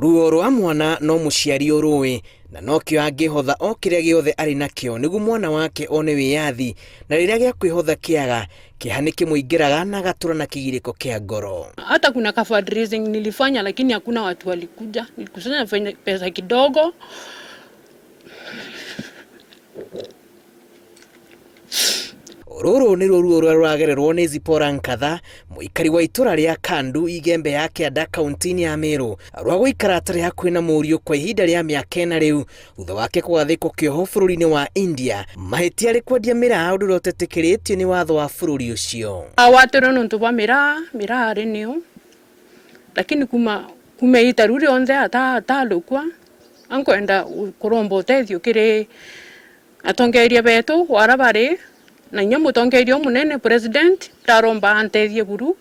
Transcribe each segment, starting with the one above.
Ruo rwa mwana no muciari urui na nokio angihotha o kiria giothe ari nakio niguo mwana wake one wiyathi na riria gia kwihotha kiaga kihani kimuingiraga na gatura na kigiriko kia ngoro. Hata kuna ka fundraising nilifanya lakini hakuna watu walikuja. Nilikusanya pesa kidogo. Ruru ni ruo ruragererwo ni Zipora Nkatha muikari wa itura ria Kandu igembe yake ada kaunti ya Meru rwa guikara atari hakuhi na murio kwa ihinda ria miaka ena riu thutha wake kugathikwo kioho bururi-ini wa India mahitia ri kwendia miraa undu rotetĩkĩrĩtio ni watho wa bururi ucio. Awatero nontu ba miraa ri niyo lakini kumeita ruri onde atalukwa ankwenda kuromba ũteithio kiri atongeria betu wara bari na nyamu tongerio munene president taromba antethie buru.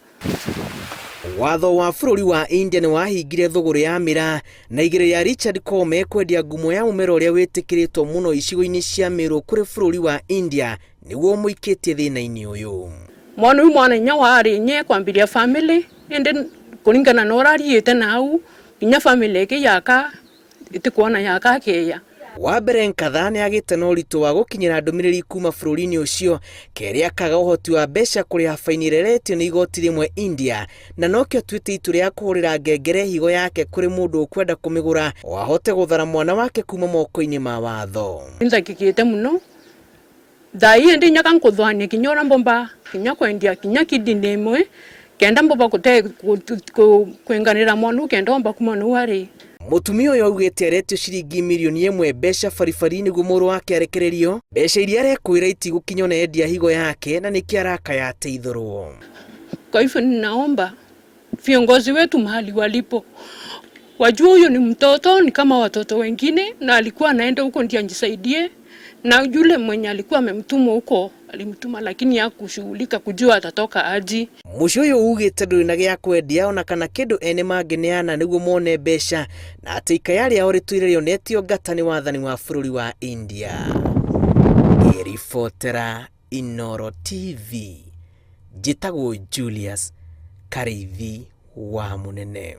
Watho wa bururi wa India ni wahingire thogoro ya miraa na igire ya Richard Kome kwendia ngumo ya umero uria witikiritwo muno icigo-ini cia Meru kuri bururi wa India niguo muikitie thina-ini uyu. Mwana nya wari nye kwambiria family ende kuringana na urariite nau inya family eke yaka itikuona yaka keya. Wambere Nkatha ni agite na uritu wa gukinyira ndumiriri kuma bururi-ini ucio keria kaga uhoti wa mbeca kuriha faini reretio ni igoti rimwe India na nokio twite itu ria kuhurira ngengere higo yake kuri mundu ukwenda kumigura wahote guthara mwana wake kuma moko-ini ma watho. Nzakikite muno thai endi nyaka nkuthwania kinyora mbomba kinya kwendia kinya kidini imwe kenda mbomba kwenganira mwana kenda omba kuma nuari. Mutumia uyu augite aretio ciringi milioni 1 mbeca baribari niguo muru wake arekererio mbeca iria arekuira itigukinya na endia higo yake na niki arakaya ateithurwo. Kwa hivyo ninaomba viongozi wetu mahali walipo wajue huyu ni mtoto ni kama watoto wengine na alikuwa anaenda huko ndio anjisaidie na yule mwenye alikuwa amemtuma huko alimtuma lakini hakushughulika kujua atatoka aji. Mucio uyu ugite nduri na gia kwendia ona kana kindu ene mangineana niguo mone mbeca na ati ikayari ao ritwire netio ngata ni wathani wa bururi wa India. Irifotera Inooro TV. Jitagwo Julius Karithi wa Munene.